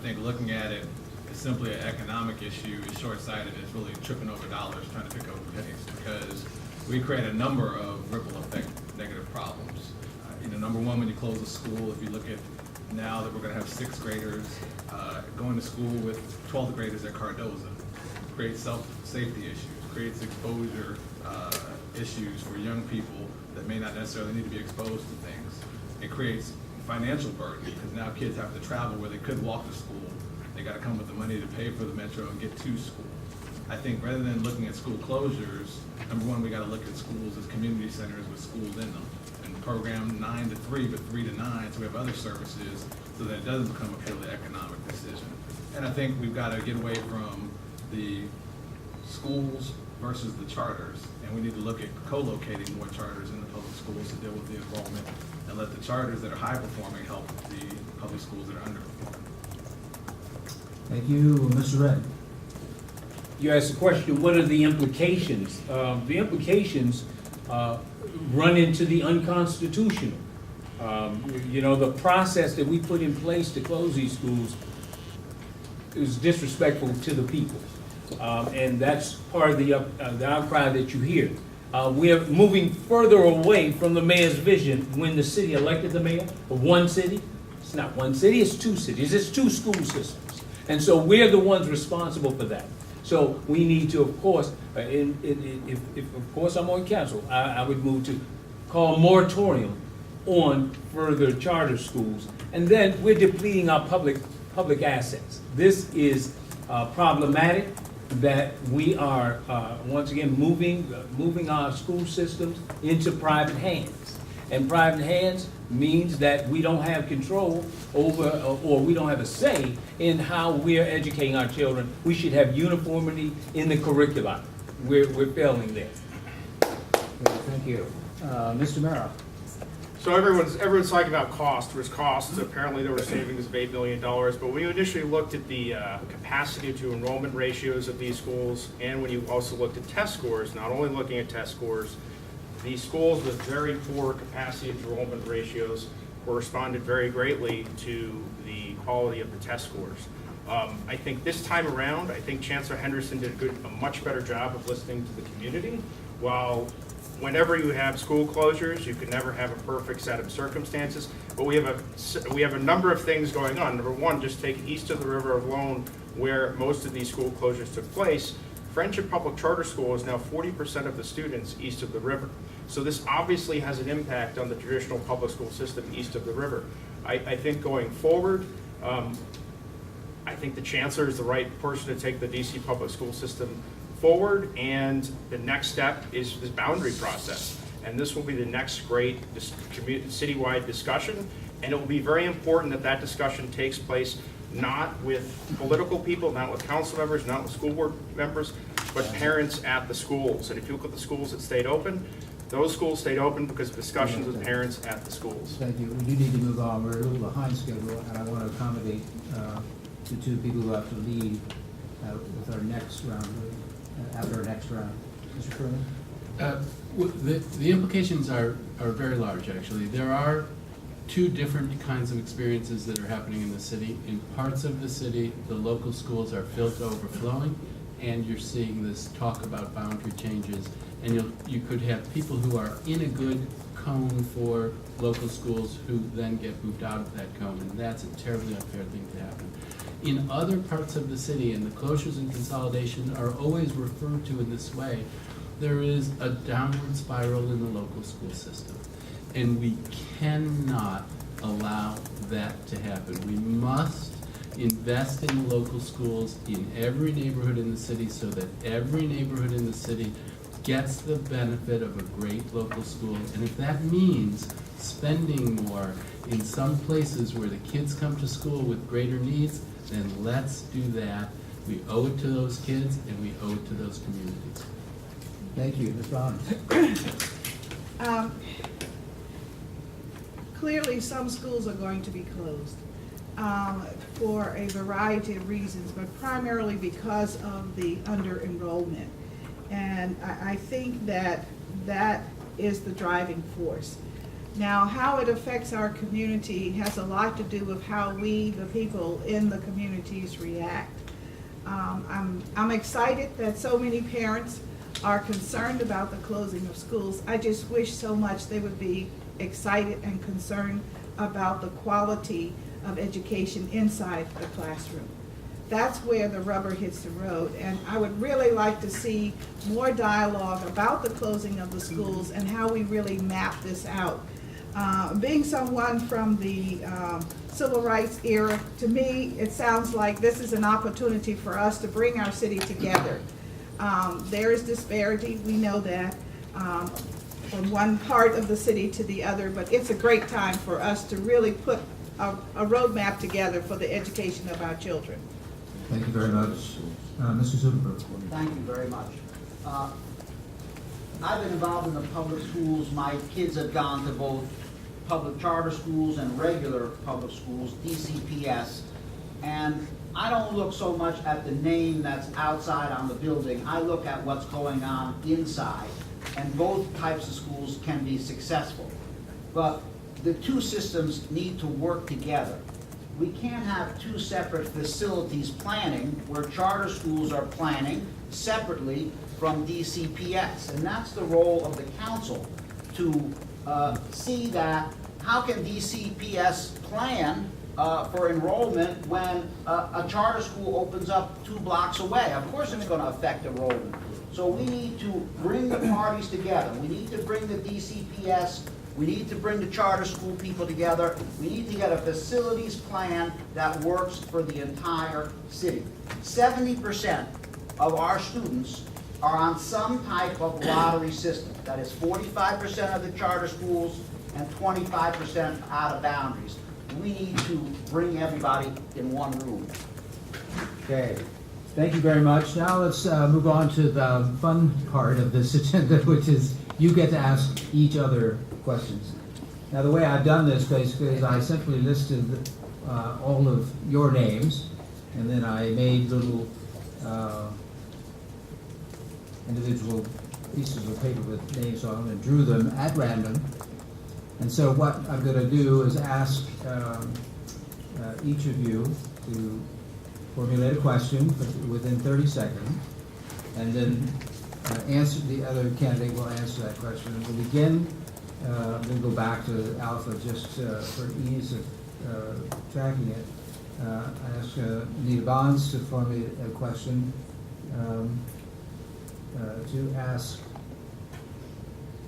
I think looking at it as simply an economic issue is short-sighted. It's really tripping over dollars trying to pick up pennies, because we create a number of ripple effect negative problems. Number one, when you close a school, if you look at now that we're going to have sixth graders going to school with 12th graders at Cardoza, creates safety issues, creates exposure issues for young people that may not necessarily need to be exposed to things. It creates financial burden, because now kids have to travel where they could walk to school. They got to come with the money to pay for the metro and get to school. I think rather than looking at school closures, number one, we got to look at schools as community centers with schools in them, and program 9 to 3, but 3 to 9, so we have other services, so that it doesn't become a purely economic decision. And I think we've got to get away from the schools versus the charters, and we need to look at co-locating more charters in the public schools to deal with the enrollment, and let the charters that are high performing help the public schools that are underperforming. Thank you, Mr. Red. You asked the question, what are the implications? The implications run into the unconstitutional. The process that we put in place to close these schools is disrespectful to the people. And that's part of the outcry that you hear. We are moving further away from the mayor's vision when the city elected the mayor of one city. It's not one city, it's two cities, it's two school systems. And so we're the ones responsible for that. So we need to, of course, if of course I'm on council, I would move to call moratorium on further charter schools. And then we're depleting our public assets. This is problematic, that we are once again moving our school systems into private hands. And private hands means that we don't have control over, or we don't have a say in how we're educating our children. We should have uniformity in the curriculum. We're failing there. Thank you. Mr. Merrill. So everyone's talking about cost. There's costs. Apparently there were savings of $8 million. But when you initially looked at the capacity to enrollment ratios of these schools, and when you also looked at test scores, not only looking at test scores, the schools with very poor capacity to enrollment ratios corresponded very greatly to the quality of the test scores. I think this time around, I think Chancellor Henderson did a much better job of listening to the community. While whenever you have school closures, you can never have a perfect set of circumstances, but we have a number of things going on. Number one, just take east of the river alone, where most of these school closures took place. Friendship Public Charter School is now 40% of the students east of the river. So this obviously has an impact on the traditional public school system east of the river. I think going forward, I think the chancellor is the right person to take the DC public school system forward, and the next step is this boundary process. And this will be the next great citywide discussion, and it will be very important that that discussion takes place not with political people, not with council members, not with school board members, but parents at the schools. And if you look at the schools that stayed open, those schools stayed open because of discussions with parents at the schools. Thank you. We do need to move on. We're a little behind schedule, and I want to accommodate the two people who have to leave with our next round, after our next round. Mr. Furman? The implications are very large, actually. There are two different kinds of experiences that are happening in the city. In parts of the city, the local schools are filled to overflowing, and you're seeing this talk about boundary changes. And you could have people who are in a good cone for local schools who then get moved out of that cone, and that's a terribly unfair thing to happen. In other parts of the city, and the closures and consolidation are always referred to in this way, there is a downward spiral in the local school system. And we cannot allow that to happen. We must invest in local schools in every neighborhood in the city so that every neighborhood in the city gets the benefit of a great local school. And if that means spending more in some places where the kids come to school with greater needs, then let's do that. We owe it to those kids, and we owe it to those communities. Thank you. Ms. Bond. Clearly, some schools are going to be closed for a variety of reasons, but primarily because of the under-enrollment. And I think that is the driving force. Now, how it affects our community has a lot to do with how we, the people in the communities, react. I'm excited that so many parents are concerned about the closing of schools. I just wish so much they would be excited and concerned about the quality of education inside the classroom. That's where the rubber hits the road, and I would really like to see more dialogue about the closing of the schools and how we really map this out. Being someone from the civil rights era, to me, it sounds like this is an opportunity for us to bring our city together. There is disparity, we know that, from one part of the city to the other, but it's a great time for us to really put a roadmap together for the education of our children. Thank you very much. Mr. Zuckerberg. Thank you very much. I've been involved in the public schools. My kids have gone to both public charter schools and regular public schools, DCPS. And I don't look so much at the name that's outside on the building. I look at what's going on inside. And both types of schools can be successful. But the two systems need to work together. We can't have two separate facilities planning where charter schools are planning separately from DCPS. And that's the role of the council, to see that how can DCPS plan for enrollment when a charter school opens up 2 blocks away. Of course it's going to affect enrollment. So we need to bring the parties together. We need to bring the DCPS, we need to bring the charter school people together. We need to get a facilities plan that works for the entire city. 70% of our students are on some type of lottery system. That is 45% of the charter schools and 25% out of boundaries. We need to bring everybody in one room. Okay, thank you very much. Now let's move on to the fun part of this agenda, which is you get to ask each other questions. Now, the way I've done this basically is I simply listed all of your names, and then I made little individual pieces of paper with names on them and drew them at random. And so what I'm going to do is ask each of you to formulate a question within 30 seconds, and then the other candidate will answer that question. And we'll begin, we'll go back to Alpha just for ease of tracking it. I ask Anita Bonds to formulate a question to ask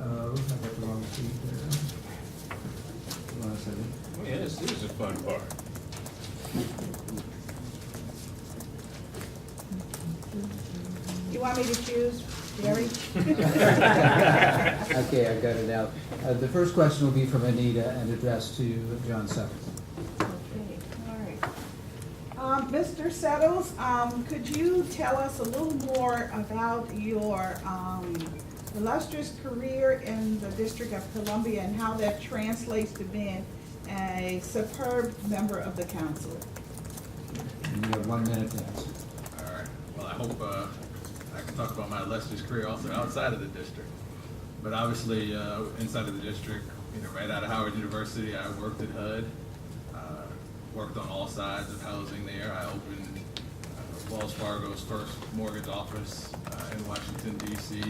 I got the wrong sheet there. Hold on a second. Oh, yeah, this is a fun part. You want me to choose, Gary? Okay, I've got it now. The first question will be from Anita and addressed to John Settles. Okay, all right. Mr. Settles, could you tell us a little more about your illustrious career in the District of Columbia and how that translates to being a superb member of the council? And you have 1 minute to answer. All right. Well, I hope I can talk about my illustrious career also outside of the district. But obviously, inside of the district, right out of Howard University, I worked at HUD, worked on all sides of housing there. I opened Wells Fargo's first mortgage office in Washington, D.C.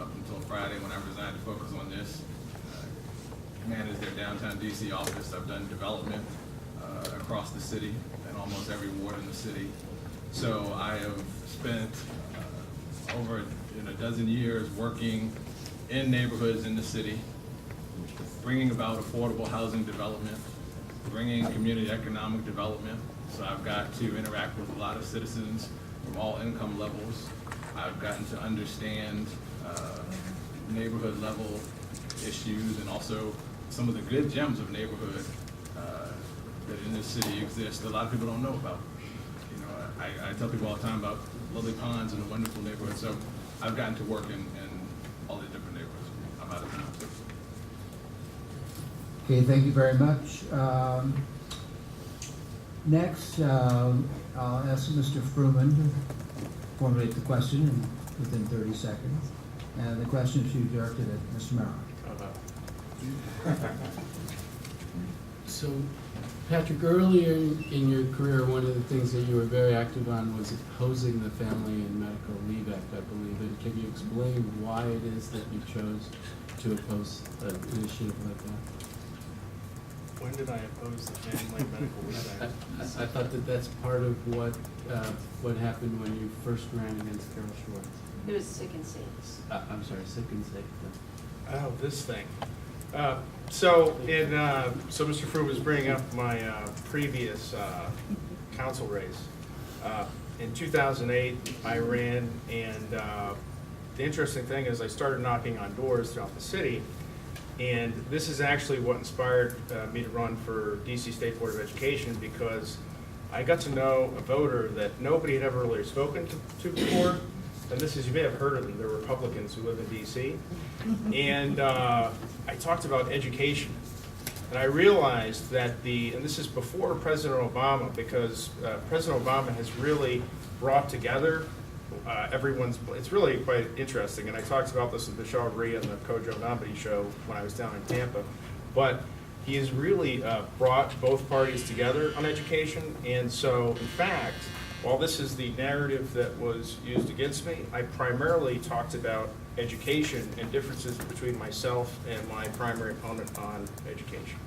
Up until Friday when I resigned to focus on this, managed their downtown D.C. office. I've done development across the city and almost every ward in the city. So I have spent over a dozen years working in neighborhoods in the city, bringing about affordable housing development, bringing community economic development. So I've got to interact with a lot of citizens from all income levels. I've gotten to understand neighborhood level issues and also some of the good gems of neighborhood that in this city exist that a lot of people don't know about. I tell people all the time about Lily Ponds and a wonderful neighborhood. So I've gotten to work in all the different neighborhoods. I'm out of time. Okay, thank you very much. Next, I'll ask Mr. Fruman to formulate the question within 30 seconds. And the question should be directed at Mr. Merrill. So, Patrick, earlier in your career, one of the things that you were very active on was opposing the Family and Medical Leave Act, I believe. And can you explain why it is that you chose to oppose an initiative like that? When did I oppose the Family Medical Leave Act? I thought that that's part of what happened when you first ran against Carol Schwartz. It was sick and safe. I'm sorry, sick and safe. Oh, this thing. So Mr. Frew was bringing up my previous council race. In 2008, I ran, and the interesting thing is I started knocking on doors throughout the city, and this is actually what inspired me to run for DC State Board of Education, because I got to know a voter that nobody had ever really spoken to before. And this is, you may have heard of them, they're Republicans who live in DC. And I talked about education. And I realized that and this is before President Obama, because President Obama has really brought together it's really quite interesting. And I talked about this with Michelle Rhee on the Kojo Nambadi show when I was down in Tampa. But he has really brought both parties together on education. And so, in fact, while this is the narrative that was used against me, I primarily talked about education and differences between myself and my primary opponent on education.